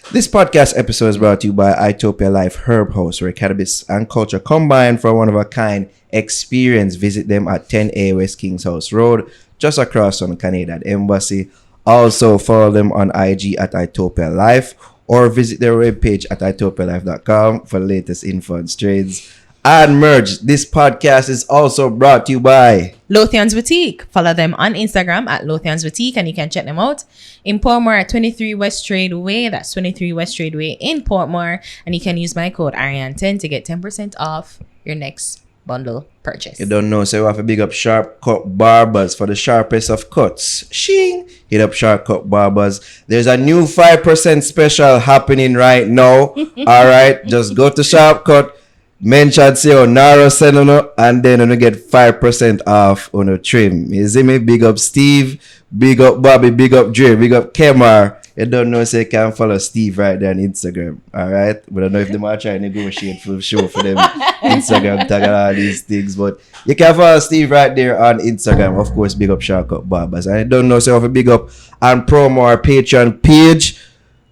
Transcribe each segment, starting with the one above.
This podcast episode is brought to you by Itopia Life Herb House, where cannabis and culture combine for a one-of-a-kind experience. Visit them at 10A West Kings House Road, just across from the Canadian Embassy. Also, follow them on IG at Itopia Life, or visit their webpage at itopialife.com for the latest info and trades and merch. This podcast is also brought to you by Lothian's Boutique. Follow them on Instagram at Lothian's Boutique and you can check them out in Portmore at 23 West Trade Way. That's 23 West Trade Way in Portmore. And you can use my code Ariane10 to get 10% off your next bundle purchase. You don't know, so you have to big up Sharp Cut Barbers for the sharpest of cuts. Shing! Hit up Sharp Cut Barbers. There's a new 5% special happening right now. Alright, just go to Sharp Cut. Mention say Naro send on and then you get 5% off on a trim. You see me? Big up Steve, big up Bobby, big up Dre, big up Kemar. You don't know, so you can follow Steve right there on Instagram. Alright? But I don't know if they might try to negotiate for show for them Instagram tag and all these things. But you can follow Steve right there on Instagram. Of course, big up Shark Barbers. And I don't know, so you have a big up and promo our Patreon page.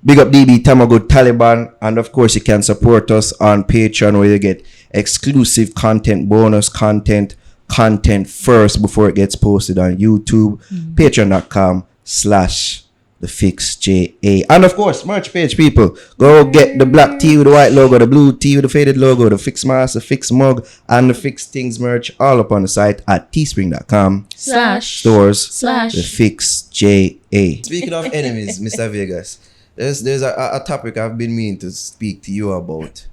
Big up DB Tamagood Taliban, and of course you can support us on Patreon where you get exclusive content, bonus content first before it gets posted on YouTube. Patreon.com/thefixja. And of course, merch page, people. Go get the black tee with the white logo, the blue tee with the faded logo, the Fix mask, the Fix mug, and the Fix Things merch all up on the site at teespring.com/stores/thefixja. Speaking of enemies, Mr. Vegas. There's a topic I've been meaning to speak to you about.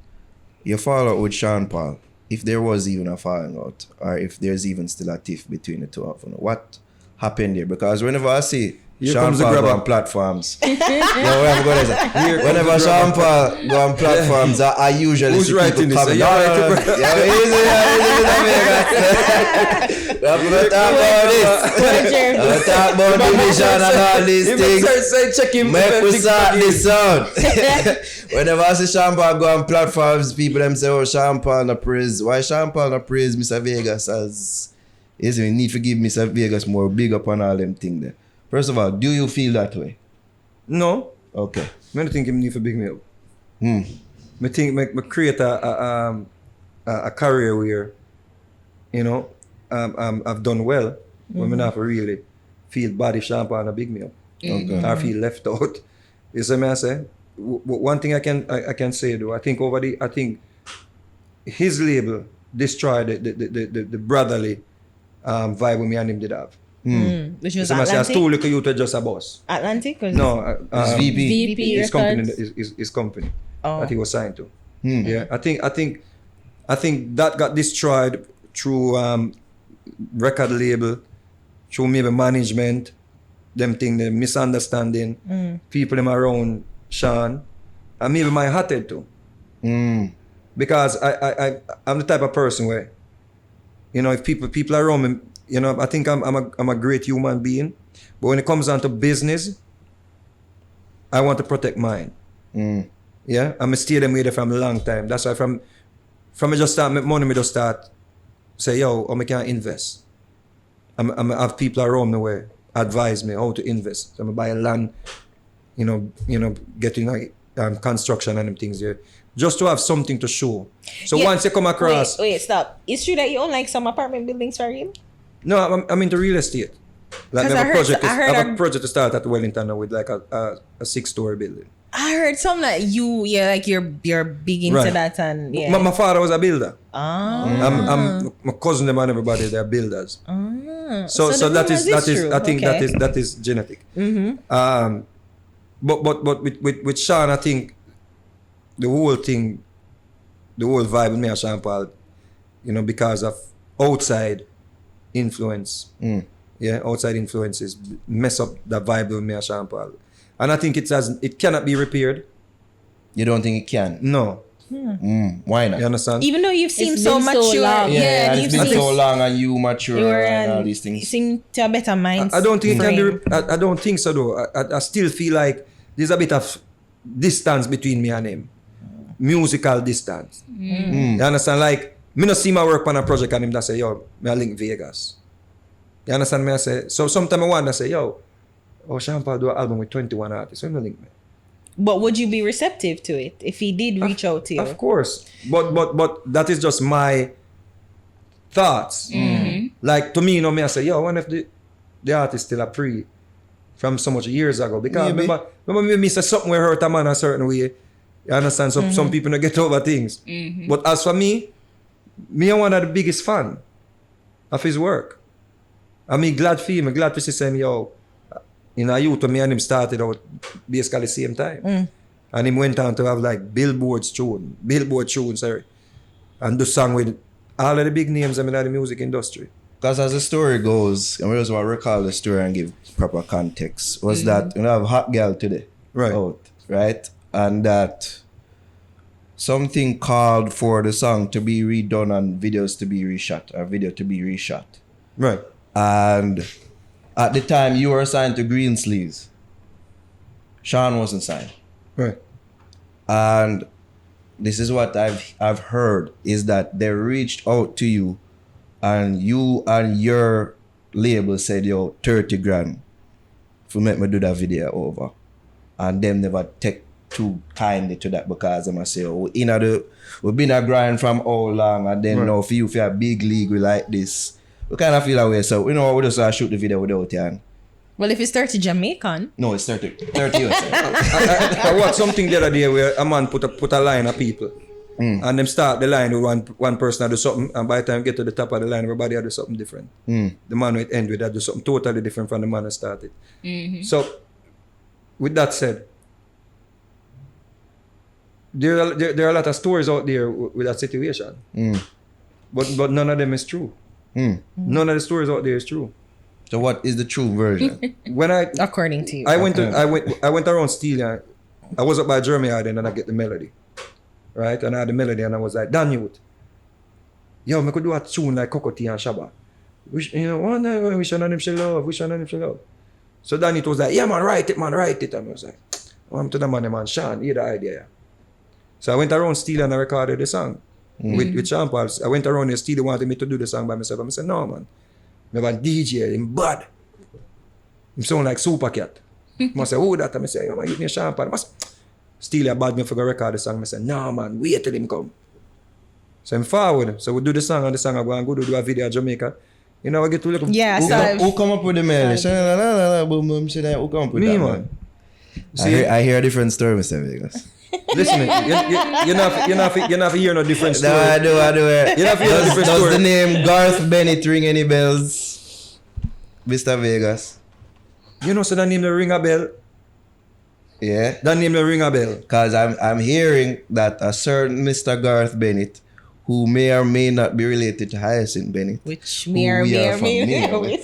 Your fallout with Sean Paul. If there was even a falling out, or if there's even still a tiff between the two of them. What happened there? Because whenever I see Sean Paul go on platforms, whenever Sean Paul go on platforms, I usually see people coming. I'm going to talk about this. I'm going to talk about division and all these things. Make we sort this out. Whenever I see Sean Paul go on platforms, people them say, oh, Sean Paul no praise. Why Sean Paul no praise Mr. Vegas as... Yes, we need to give Mr. Vegas more big up on all them things there. First of all, do you feel that way? No. Okay. I don't think him need to big me up. I think I create a career where, you know, I've done well, but I not really feel bad if Sean Paul big me up. Okay. Or feel left out. You see what I say? One thing I can say though, I think his label destroyed the brotherly vibe we me and him did have. Which was so Atlantic? I told you to just a boss. Atlantic? No, it's VP his company. Records? His company Oh. that he was signed to. Yeah, I think that got destroyed through record label, through maybe management, them thing, the misunderstanding, people them around Sean, and maybe my hearted too. Because I'm the type of person where, you know, if people around me, you know, I think I'm a great human being, but when it comes down to business, I want to protect mine. Yeah, I'm stay them with it from a long time. That's why from I just start make money, me just start say, yo, I can invest. I have people around me where advise me how to invest. So I buy land, you know, getting like construction and them things here, just to have something to show. So once you come across, Wait, stop. It's true that you own like some apartment buildings for real? no, I'm into real estate. Like I have I a project to start at Wellington now with like a 6-story building. I heard something that you're big into Right. that and yeah. My father was a builder. Ah. My cousin them and everybody, they're builders. Ah. So the that rumors is true. I think Okay. that is genetic. But with Sean, I think the whole vibe with me and Sean Paul, you know, because of outside influence. Yeah, outside influences mess up the vibe with me and Sean Paul. And I think it cannot be repaired. You don't think it can? No. Why not? You understand? Even though you've seemed It's so been so mature. long. Yeah, and you've it's been seemed so long and you mature and all these you things. seem to a better mind. I don't think it can frame. be. I don't think so though. I still feel like there's a bit of distance between me and him, musical distance. You understand? Like me not see my work on a project and him that say, yo, me I link Vegas. You understand me? I say so. Sometimes I wonder say, yo, oh Sean Paul do an album with 21 artists. So me link me. But would you be receptive to it if he did reach out to you? Of course. But that is just my thoughts. Like to me, you know, me I say, yo, what if the artist still a pre from so much years ago? Because remember me say something will hurt a man a certain way. You understand? So some people don't get over things. But as for me am one of the biggest fan of his work. I mean, glad for him. I'm glad to see him, yo, in a youth when me and him started out basically the same time. And him went on to have like billboard tunes, sorry. And do song with all of the big names in the music industry. Because as the story goes, and we just want to recall the story and give proper context, was that you know, have Hot Girl today. Right. Out, right? And that something called for the song to be redone and videos to be reshot, or video to be reshot. Right. And at the time you were signed to Greensleeves. Sean wasn't signed. Right. And this is what I've heard is that they reached out to you and you and your label said, yo, 30 grand for make me do that video over. And them never take too kindly to that because I'm say, oh, we've been a grind from how long, and then now for you a big league we like this. We kind of feel that way, so you know we just shoot the video without you. Well, if it's 30 Jamaican. No, it's 30 USA. I watched something the other day where a man put a line of people. And them start the line with one person do something, and by the time you get to the top of the line, everybody do something different. The man will end with that do something totally different from the man that started. So, with that said, there are a lot of stories out there with that situation. But none of them is true. None of the stories out there is true. So what is the true version? According to you. I went around Steele. I was up by Jeremy Island and I get the melody. Right? And I had the melody and I was like, Dan Youth. Yo, I could do a tune like Cocotti and Shabba. Which one of them should love? So Dan Youth was like, yeah man, write it. And I was like, I'm to the man, Sean, hear the idea. So I went around Steele and I recorded the song with Sean Paul. I went around and Steele wanted me to do the song by myself. I said, no man. I have a DJ, him bad. Him sound like Super Cat. I said, who that? I said, yo man, give me a Sean Paul. Steele bad me for go record the song. I said, no man, wait till him come. So I'm forward. So we do the song and the song I go and go do a video in Jamaica. You know, I get to look. Yeah, who come up with the melody? Who come up with Me, that man. I hear a different story, Mr. Vegas. Listen, you're not hear no different story. No, I do. You're not hear no different Does story. the name Garth Bennett ring any bells, Mr. Vegas? You know, so that name will ring a bell. Yeah. That name will ring a bell. Because I'm hearing that a certain Mr. Garth Bennett, who may or may not be related to Hyacinth Bennett, Which may or may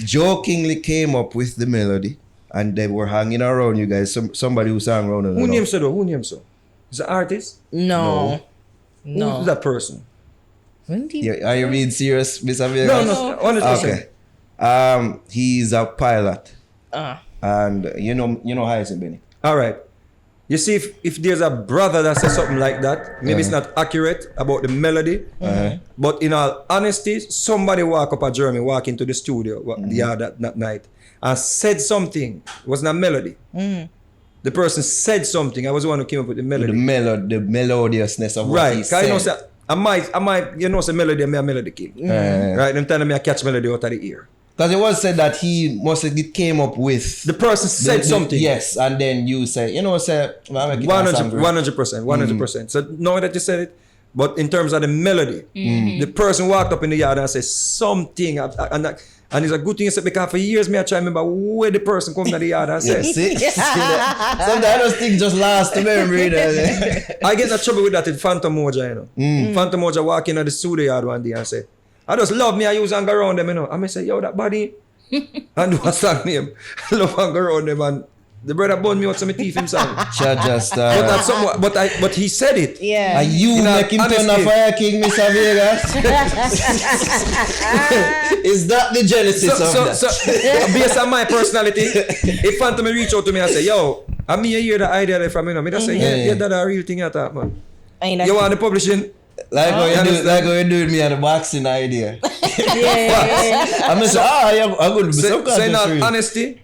jokingly came up with the melody, and they were hanging around you guys. Somebody who sang around. Who names so though? Who names so? Is the artist? No. Who's that person? Are you being serious, Mr. Vegas? No, 100%. Okay. He's a pilot. And you know Hyacinth Bennett. All right. You see, if there's a brother that says something like that, maybe it's not accurate about the melody, but in all honesty, somebody walk into the studio that night and said something. It wasn't a melody. The person said something. I was the one who came up with the melody. The melodiousness of what he said. Right. Because I might, say melody, I'm a melody king. Right? Them telling me I catch melody out of the ear. Because it was said that he must have came up with... The person said something. Yes, and then you say, 100%. So now that you said it, but in terms of the melody, the person walked up in the yard and said something, and it's a good thing you said, because for years I try to remember where the person come to the yard and said. Sometimes those things just last to memory. I get in trouble with that in Phantom Moja, Phantom Moja walk in at the studio yard one day and say, I just love me, I use and go around them, I may say, yo, that body. And do a song name. I love and go around them, and the brother burned me with some teeth himself. But he said it. Yeah. And you make him turn a fire king, Mr. Vegas? Is that the genesis of that? So, based on my personality, if Phantom reach out to me and say, yo, I mean, you hear the idea from me, I just say, yeah, that's a real thing I thought, man. You want the publishing? Like how you do with me and the boxing idea. Yeah. I'm going to say, I'm going to be some kind of honesty,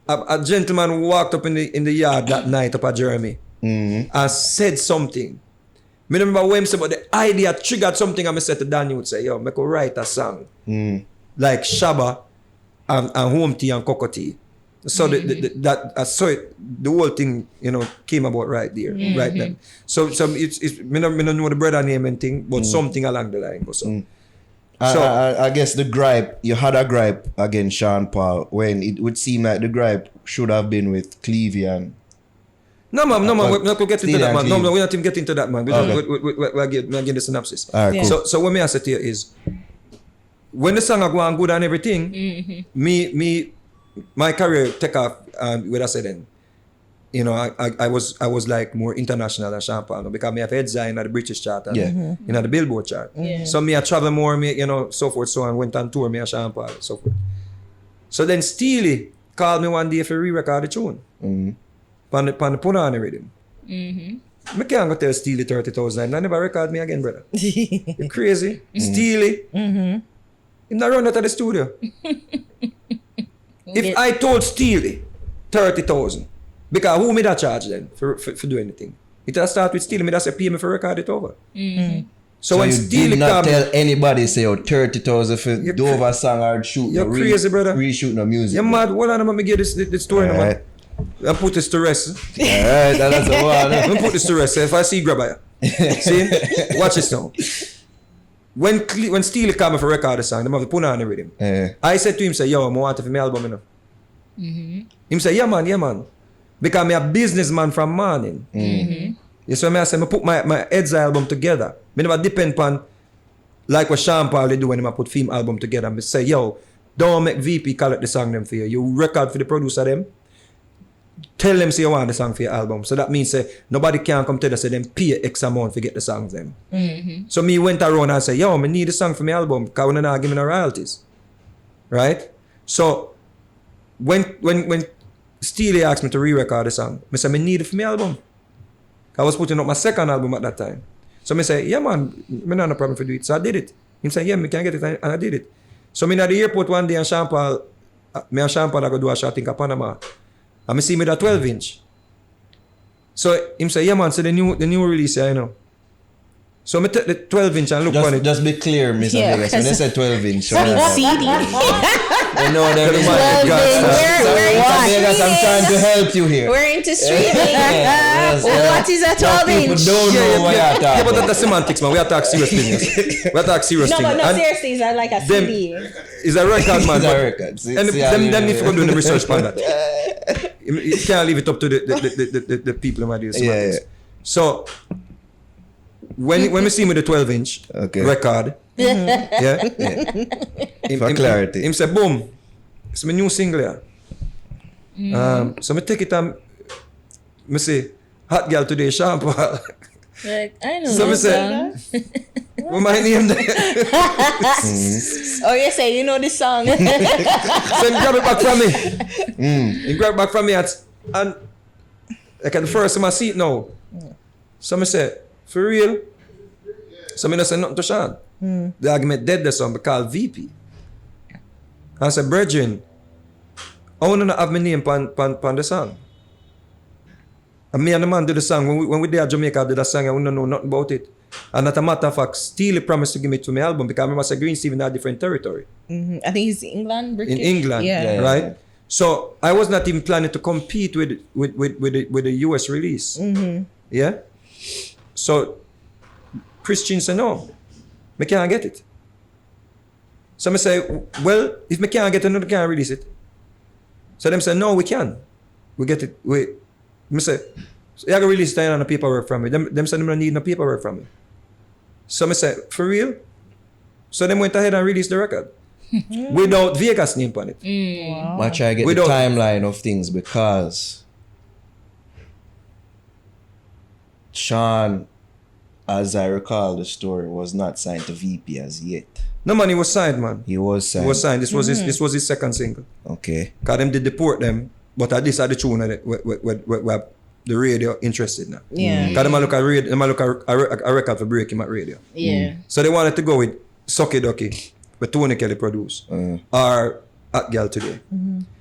a gentleman walked up in the yard that night up at Jeremy and said something. I remember when he said, but the idea triggered something, and I said to Danny, would say, yo, I could write a song like Shabba and Home Tea and Cocoa Tea. So that I saw it, the whole thing, came about right there, right then. So it's me don't know the brother name and thing, but something along the line. So. I guess the gripe, you had a gripe against Sean Paul when it would seem like the gripe should have been with Clevie and... No, man, we're not going to get into that, man. No, we're not even getting into that, man. We're getting the synopsis. All right, cool. So what me I say to you is, when the song are going good and everything, my career take off, what I said then, I was like more international than Sean Paul, because me have heads in the British chart and the Billboard chart. So me I travel more, so forth, so on, went on tour, me and Sean Paul, so forth. So then Steely called me one day for re-record the tune. Pan the Punani rhythm. I can't go tell Steely 30,000. I never record me again, brother. You crazy? Steely. Him not run out of the studio. If I told Steely 30,000, because who made that charge then for doing anything? It has start with Steely, me that say pay me for record it over. So when you Steely did not come, tell anybody say 30,000 for do over a song or shoot you're crazy, brother. Reshoot no music. You're mad. Hold on, let me get this story. Alright. I put this to rest. Alright, that's a one. Let me put this to rest. If I see grabber, see, watch this now. When Steely came for record the song, them have to put on the rhythm. I said to him, say, yo, I want it for my album, Him say, yeah man. Because I'm a businessman from morning. Yes, so I say, I put my Ed's album together. I never depend upon like what Sean Paul do when I put film album together. I say, yo, don't make VP collect the song them for you. You record for the producer them. Tell them say you want the song for your album. So that means say nobody can come tell us say them pay X amount to get the songs them. So me went around and say, yo, I need a song for my album because we're not giving no royalties. Right? So when Steely asked me to re-record the song, I said I need it for my album. I was putting up my second album at that time. So I say, yeah man, I not no problem for do it. So I did it. He said, yeah, me can get it, and I did it. So me at the airport one day and Sean Paul I go do a shot in Panama. And I see me that 12-inch. So him say, yeah man, so the new release, I know. So I take the 12-inch and look on it. Just be clear, Mr. Vegas. When they say 12-inch, CD. you know there is 12-inch. Vegas, I'm trying to help you here. We're into streaming. What is a 12-inch? People don't know what you're talking Yeah, but about. that's semantics, man. We are talking serious things. We are talking serious No, things. but no, And seriously, it's like a them- CD. It's a record, man. It's a but- record. See, And see, them need to go do the research on that. You can't leave it up to the people who are doing semantics. Yeah. So when we see me the 12-inch Okay. record, For clarity. him say, boom, it's my new single here. So me take it and me say, hot girl today, Sean Paul. Like, I know So me this say, song. what my name there? Oh, you say you know this song. So he grab it back from me. He grab it back from me and like at the first time I see it now. So I say, for real? So I don't say nothing to Sean. The argument dead there, so I call VP. I said, Brethren, I want to have my name on the song. And me and the man do the song. When we there at Jamaica, I did that song, I wouldn't know nothing about it. And as a matter of fact, Steely promised to give me to my album because I remember Green Steve in a different territory. I think it's England, British. In England, Yeah. right? So I was not even planning to compete with the US release. Yeah. So Christian said no, I can't get it. So I say, well, if I can't get it, I can't release it. So them say, no, we can. We get it. I say, so you can release it on the paperwork from me. Them say they don't need no paperwork from me. So I say, for real? So them went ahead and released the record. Without Vegas name on it. I try to get Without- the timeline of things because Sean, as I recall the story, was not signed to VP as yet. No man, he was signed, man. He was signed. He was signed. This was his second single. Okay. Cause them did deport them, but at least at the tune where the radio interested now. Yeah. Cause them a look at radio, them a look at a record for break him at radio. Yeah. So they wanted to go with Sucky Ducky, with Tony Kelly produced, or At Girl Today.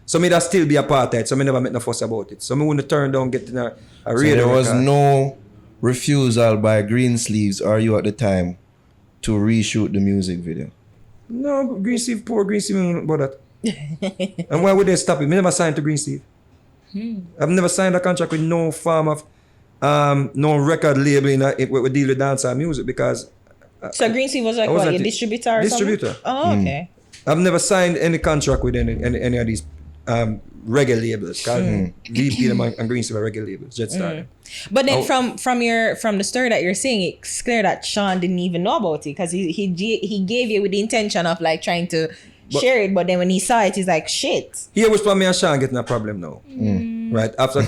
So me that still be apartheid. So me never make no fuss about it. So me wouldn't turn down getting a So radio there was record. no refusal by Greensleeves or you at the time to reshoot the music video. No, Greensleeve, poor Greensleeve, about that. And why would they stop it? Me never signed to Greensleeve. I've never signed a contract with no form of no record label we deal with dancehall music because So Greensea was like I was what, at your the- distributor or distributor. something? Oh, okay. I've never signed any contract with any of these reggae labels. VP and Greensleeve are reggae labels. Jet Star. But then Oh. from the story that you're saying, it's clear that Sean didn't even know about it because he gave you with the intention of like trying to share it, but then when he saw it, he's like, shit. Here was me and Sean getting a problem now. Right? After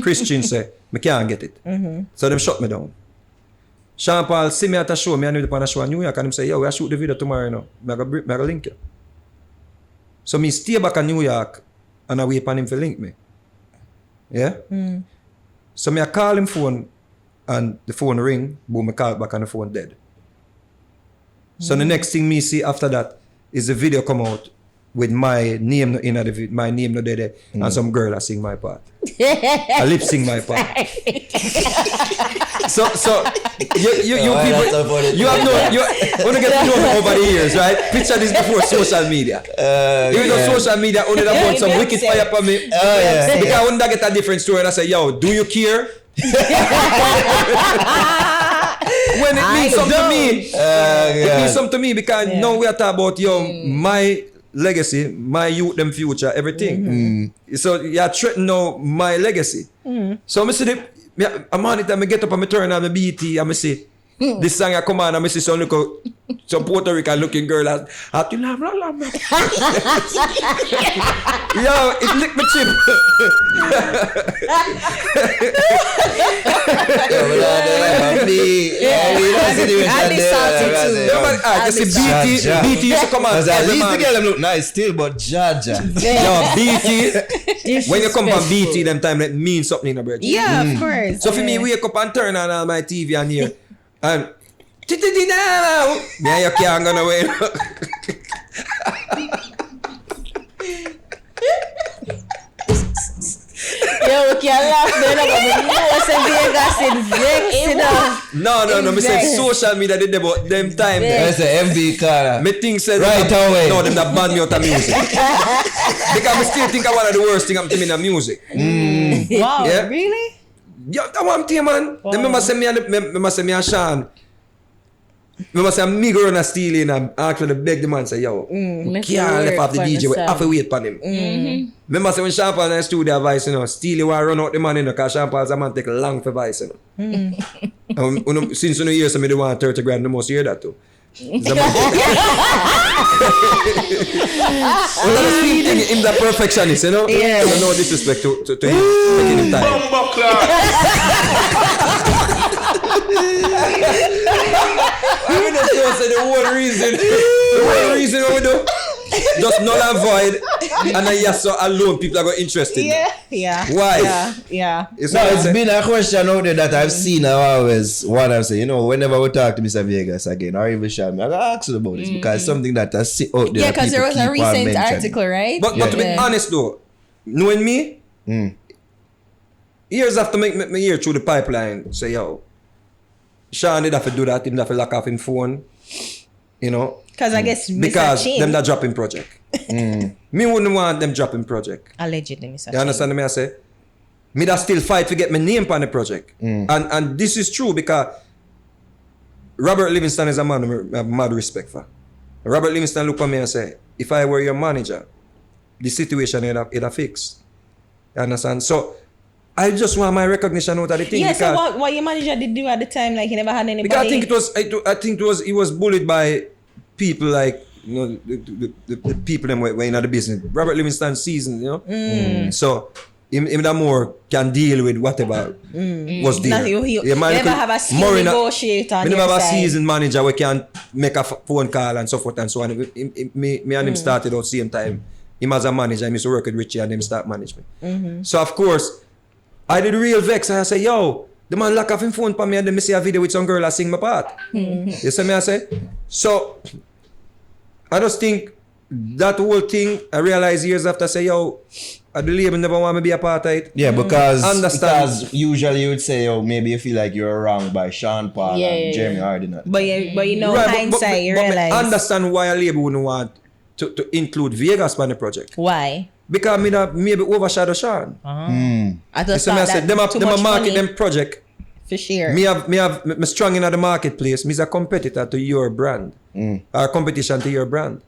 Christian say, I can't get it. So them shut me down. Sean Paul see me at a show, me and him upon a show in New York and him say, yo, I shoot the video tomorrow now. I go link you. So me stay back in New York and I wait for him to link me. Yeah? So me I call him phone and the phone ring, boom, I call back and the phone dead. So the next thing me see after that is the video come out with my name in the video, my name no there and some girl I sing my part. I lip sing my part. so you people you have no you want to get to know me over the years, right? Picture this before social media. Even though social media only about some wicked fire for me. Because I wouldn't get a different story and I say, yo, do you care? When it means something to me, it means something to me because now we are talking about my legacy, my youth, them future, everything. So you are threatening now my legacy. So I see I'm on it and I get up and I turn on the BT and I see this song I come on and I see some Puerto Rican looking girl at you love. Yo, it licked my chip. BT used to come on. At least the girl them look nice still, but Jaja. Yo, BT. When you come from BT, them time that means something in the bridge. Yeah, of course. So for me, wake up and turn on all my TV and hear and me and you can't go away. Yo, we can't laugh then, but we know St. Vegas is vexed, you know. No. Me say social media did about them time. That's a MV car. Me think said Right away. No, them that ban me out of music. Because I still think one of the worst thing happened to me in the music. Wow, Yeah. really? Yo, that one thing, man. Wow. Them remember say me and Sean. Remember say me go run a stealing and actually beg the man say, yo, can't left off the DJ. We have to wait for him. Remember say when Sean Paul in the studio voice, you know, Steely want run out the man, you know, because Sean Paul's a man take long for voice, you know. Since you know years, I me want 30 grand, the most hear that too. Him the perfectionist, you know? Yeah. So no disrespect to him, taking him time. I mean, that's the whole reason what we do. Just null and void, and then yes, so alone people are going interested. Yeah. Why? Yeah. It's No, not it's been a question out there that I've seen. I always want to say, you know, whenever we talk to Mr. Vegas again, or even Sean, I ask you about this because it's something that I see out there. Yeah, because there was a people keep on recent mentioning. article, right? But to be honest though, knowing me, years after make me hear through the pipeline, say yo, Sean did have to do that, he did have to lock off his phone, you know. Because I guess Mr. Because Chin, them that dropping project. Me wouldn't want them dropping project. allegedly, Mr. You understand me? I say, me that still fight to get my name on the project. And this is true because Robert Livingston is a man I have mad respect for. Robert Livingston look at me and say, if I were your manager, the situation it'd have fixed. You understand? So I just want my recognition out of the thing. Yeah, because, so what your manager did do at the time, like he never had anybody. because I think it was he was bullied by people like, you know, the people them were in the business. Robert Livingston seasoned, you know. So him that more can deal with whatever was there. Nothing, you never have a skill negotiator on We your never have a side. seasoned manager we can make a phone call and so forth and so on. Me and him started out same time. Him as a manager, I used to work with Richie and him start management. So of course, I did real vex and I say, yo, the man lock off him phone for me and then me see a video with some girl I sing my part. You see me I say? So I just think that whole thing, I realized years after, say, yo, I the label never want me to be a part of it. Yeah, because usually you would say, oh, maybe you feel like you're wronged by Sean Paul and Jeremy Harden. But you know, Right, hindsight, you but realize. I understand why a label wouldn't want to include Vegas on the project. Why? Because me that maybe overshadow Sean. I just So me I thought said, that them a market them project. for sure. Me strong in the marketplace. Me is a competitor to your brand. Or competition to your brand.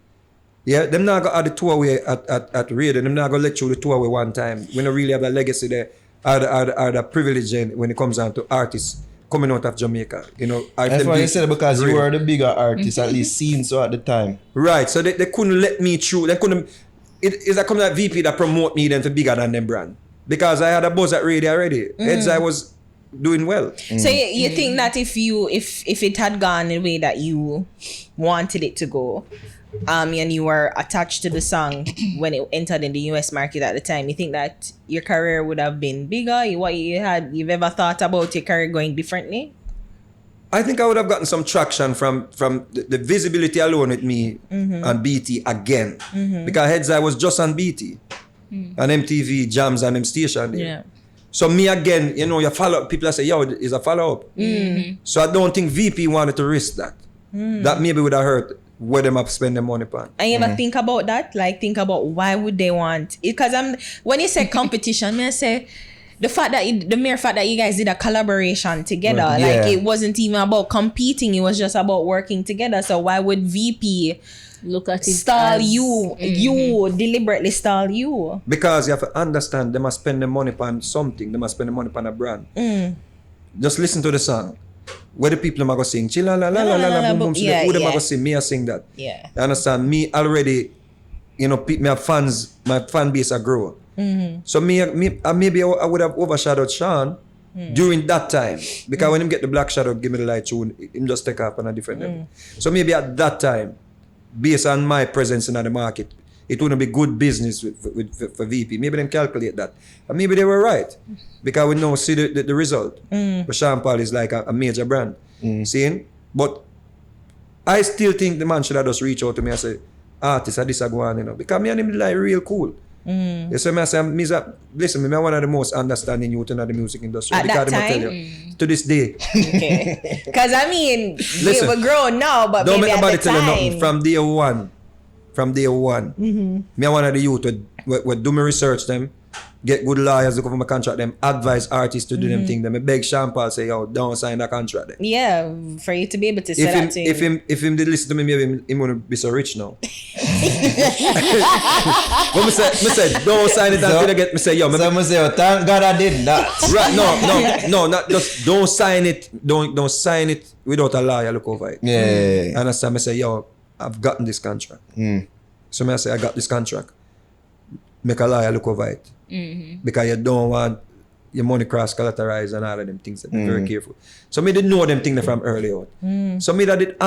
Yeah, them not go add the two away at radio. Them not go let you the two away one time. We don't really have the legacy there or the privilege when it comes down to artists coming out of Jamaica. You know, That's why you said because you were the bigger artist, at least seen so at the time. Right. So they couldn't let me through. They couldn't. It's a company like VP that promote me then to bigger than them brand. Because I had a buzz at radio already. Hence I was doing well. So you think that if it had gone the way that you wanted it to go, and you were attached to the song when it entered in the US market at the time, you think that your career would have been bigger? You've ever thought about your career going differently? I think I would have gotten some traction from the visibility alone with me on BT again. Because heads I was just on BT. And MTV jams and them station there. Yeah. So me again, you know, you follow up. People say, yo, it's a follow-up. So I don't think VP wanted to risk that. That maybe would have hurt where them up spend their money on. And you ever think about that? Like, think about why would they want it? Because when you say competition, I say the mere fact that you guys did a collaboration together, like it wasn't even about competing, it was just about working together. So why would VP look at it stall as, you deliberately stall you? Because you have to understand they must spend the money on something. They must spend the money on a brand. Just listen to the song. Where the people are going to sing, chilla la la la la la boom boom. Who them are going to sing? Me I sing that. Yeah. You understand? Me already, you know, me have fans. My fan base are grow. So maybe I would have overshadowed Sean during that time because when him get the Black Shadow, give me the light tune, him just take off on a different level. So maybe at that time, based on my presence in the market, it wouldn't be good business for VP. Maybe them calculate that. And maybe they were right. Because we now see the result. But Sean Paul is like a major brand. Seeing? But I still think the man should have just reach out to me and say, artist, I disagree, you know. Because me and him like real cool. So I say, listen, me one of the most understanding youth in the music industry. At because that tell time? you, to this day. Okay. Because I mean, Listen, we're grown now, but don't maybe make at nobody the tell you time. nothing from day one. Me one of the youth would do my research them, get good lawyers look over my contract them, advise artists to do them thing them. I beg Sean Paul say, yo, don't sign that contract then. Yeah, for you to be able to say that to him. If him did listen to me, maybe him wouldn't be so rich now. But me say, don't sign it until you get me say, yo, So I say, oh, thank God I did that. Right, no, not just don't sign it. Don't sign it without a lawyer look over it. Yeah. Understand? Me say, yo, I've gotten this contract. So me I say, I got this contract. Make a lawyer look over it. Because you don't want your money cross collateralized and all of them things. Be very careful. So me did know them things from early on. So me that did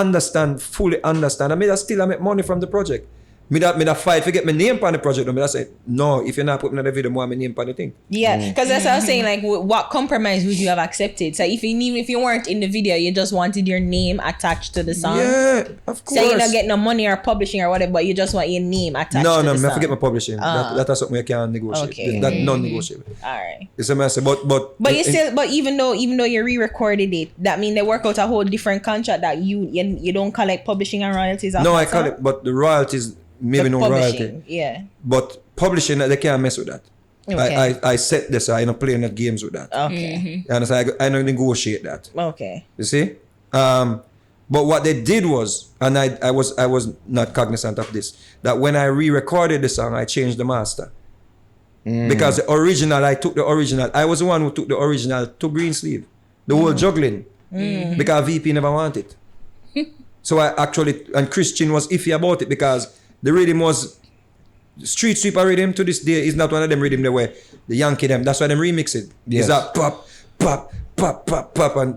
fully understand. I that still I make money from the project. Me that fight to get my name on the project. Me that say, no, if you're not putting on the video, I want my name on the thing. Yeah, because that's what I was saying. Like, what compromise would you have accepted? So even if you weren't in the video, you just wanted your name attached to the song. Yeah, of course. So you're not getting no money or publishing or whatever, but you just want your name attached to the No, song. I forget my publishing. That's something I can't negotiate. Okay. That non-negotiable. All right. It's a mess. But you still, but even though you re-recorded it, that mean they work out a whole different contract that you don't collect publishing and royalties. Off no, that I song? collect, but the royalties maybe The no publishing, royalty. yeah. But publishing, they can't mess with that. Okay. I set this. I don't play no games with that. Okay. You understand? I don't negotiate that. Okay. You see? But what they did was, and I was not cognizant of this, that when I re-recorded the song, I changed the master. Because the original, I took the original. I was the one who took the original to Greensleeve. The whole juggling. Because VP never wanted it. So I actually, and Christian was iffy about it because the rhythm was street sweeper rhythm to this day is not one of them rhythm the way the Yankee them. That's why them remix it. Yes. It's that pop, pop, pop, pop, pop, and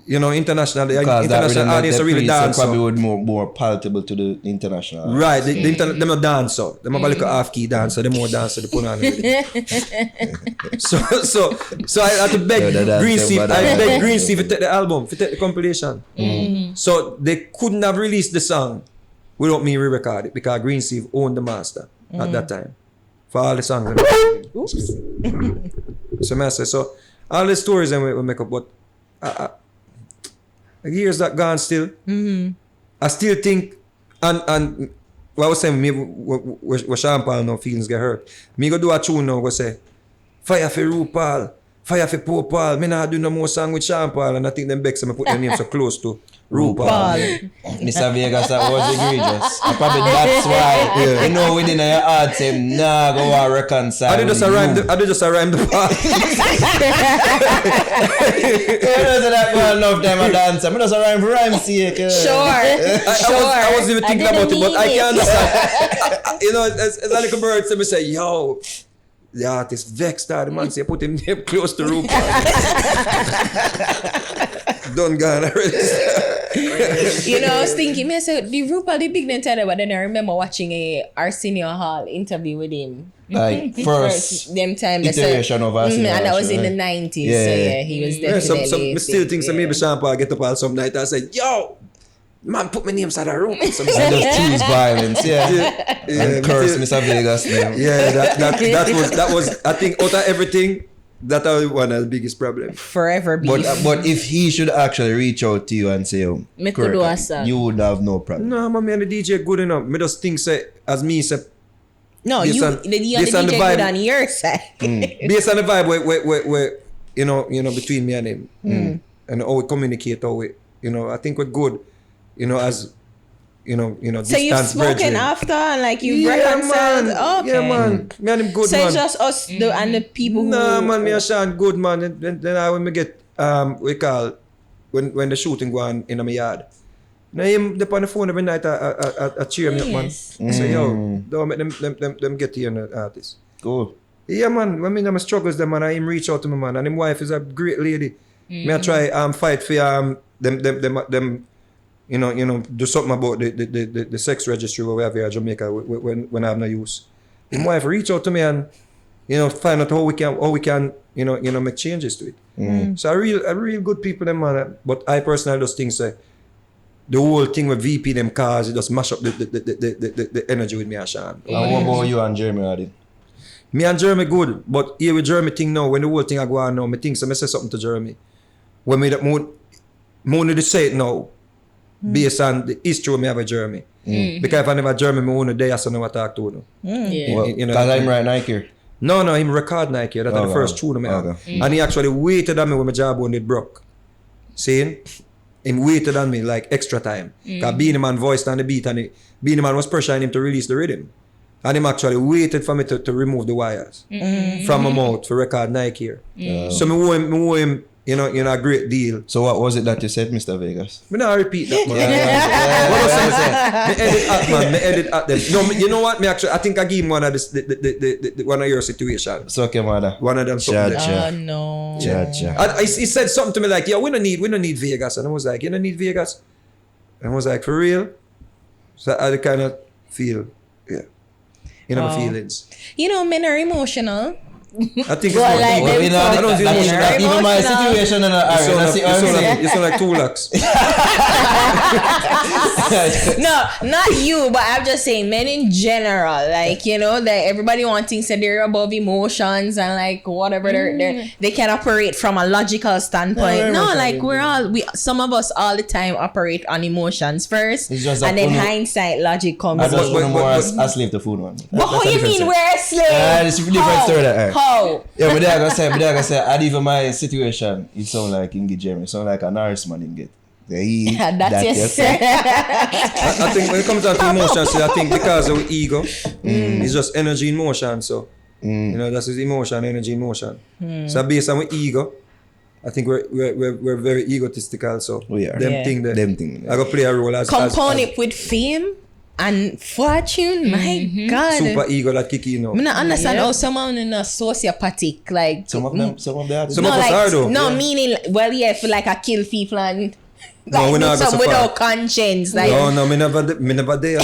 you know, international Because that rhythm that audience they are really play, so dance. probably would more palatable to the international. Right, the internet, them a dancer. Them have a little half-key dancer. Them more dancer. They put on already. So I had to beg Greensleeve. I begged Greensleeve to take the album, to take the compilation. So they couldn't have released the song without me re-record it because Green Steve owned the master at that time for all the songs. So all the stories that we make up, but years that gone still. I still think, and what I was saying, me with Sean Paul now feelings get hurt. Me go do a tune now, go say, fire for RuPaul, fire for Poor Paul. Me not do no more song with Sean Paul, and I think them Bex me put their name so close to RuPaul. Mr. Vegas, that was egregious. And probably that's why, you know, within your heart, say, nah, go and reconcile. I did just a rhyme the part. You know, so that go enough time I dance. I'm just a rhyme sake. I wasn't even thinking about it, but I can understand. You know, as a little bird, so me say, yo, the artist vexed that. The man say, put him name close to RuPaul. Done gone already. You know, I was thinking, I said, the RuPaul, the big Nintendo, but then I remember watching a Arsenio Hall interview with him. Like, first them time iteration of Arsenio. and that was in the 90s. So yeah, he was definitely. I still think maybe Sean Paul get up all some night and say, yo, man, put my name inside the room. And just choose violence, and curse Mr. Vegas name. Yeah, that was I think out of everything, that was one of the biggest problems. Forever beef. But if he should actually reach out to you and say, Me could do a song. you would have no problem. No, man, me and the DJ good enough. Me just think say, as me say, no, you and the DJ good on your side. Based on the vibe where you know between me and him, and how we communicate, how we, you know, I think we're good, you know, as you know, so you've spoken after and like you've reconciled. Man. Okay. Yeah, man. Me and him good, so man. it's just us and the people who. Nah, man, me and Sean good, man. Then I when me get we call when the shooting go on in my yard. Now him up on the phone every night I cheer me up, man. Say, yo, don't make them get here, the artist. Cool. Yeah, man. When me know my struggles, them man, I him reach out to me, man. And him wife is a great lady. Me I try fight for them. You know, do something about the sex registry where we have here in Jamaica when I have no use. His wife reach out to me and, you know, find out how we can you know make changes to it. So a real good people them, man. But I personally just think say the whole thing with VP them cars, it just mash up the energy with me and Sean. And what about you and Jeremy Hardy? Me and Jeremy good, but here with Jeremy thing now, when the whole thing I go on now, me think so I say something to Jeremy. When me only to say it now. Based on the history me have with Jeremy. Because if I never Jeremy, me only day I never talk to him. You know, because I'm right Nike here. No, him record Nike. That's the first tune me have. And he actually waited on me when my job when it broke. See? Him waited on me like extra time. Because Beanie Man voiced on the beat and Beanie Man was pressuring him to release the rhythm. And him actually waited for me to remove the wires from my mouth for record Nike here. So me owe him you know, a great deal. So what was it that you said, Mr. Vegas? Me not repeat that, man. Me edit at them. No, you know what? Me actually, I think I give him one of the one of your situation. So okay, mother. One of them. Oh no. He said something to me like, "Yeah, we don't need Vegas," and I was like, "You don't need Vegas," and I was like, "For real?" So I kind of feel, my feelings. You know, men are emotional. I think well, like I don't think even my situation you sound like 2 lakhs. No, not you, but I'm just saying men in general. Like, you know, that everybody wants things that they're above emotions and like whatever they can operate from a logical standpoint. No, like some of us all the time operate on emotions first, and then hindsight logic comes in. I just want more as slave to food one. But how you mean we're a slave? It's a different story that. How? Yeah, but I gotta say, and even my situation, it sound like Ingi Jeremy. It sound like a nurse man in get. That's yes. I think when it comes down to emotions, I think because of ego, it's just energy in motion. So you know, that's his emotion, energy in motion. So based on ego, I think we're very egotistical. So we are. Them thing. I go play a role as component with fame and fortune. My God, super ego that kick you know. I don't understand how someone in a sociopathic like some of them are. Some of us are though. No, meaning well, yeah, feel like I kill people and No, Like, we do not go some so far. without conscience. Like, No, me never there.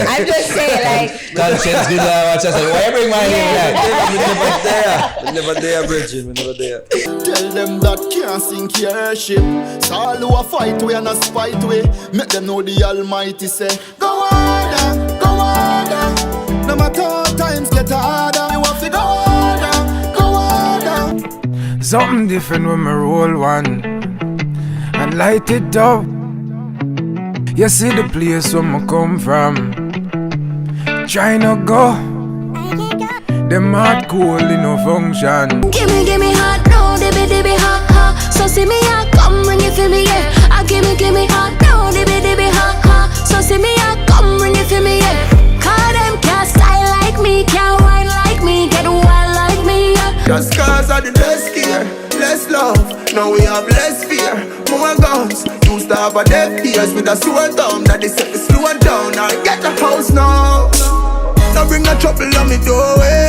I'm just saying, like, Conscience good watch us. Why you bring my name like? Me never there, Bridget. Me never there. Tell them that can't sink your ship. So all who a fight we and a spite we. Make them know the Almighty say, go harder, go harder. No matter how times get harder, you have to go harder, go harder. Something different when me roll one and light it up. You see the place where me come from. Try not go. Them hard cool in no function. Give me hot, no, dibby hot, hot. So see me hot, come bring it for me, yeah. I give me hot, no, dibby hot, hot. So see me hot, come bring it for me, yeah. Call them can't style like me, can't wine like me, get wild like me, yeah. Just cause of the best year, less love. Now we have less fear, more guns. Used to have a death ears with a sore thumb. That they set me slow down. I get the house now. Now bring the trouble on me doorway.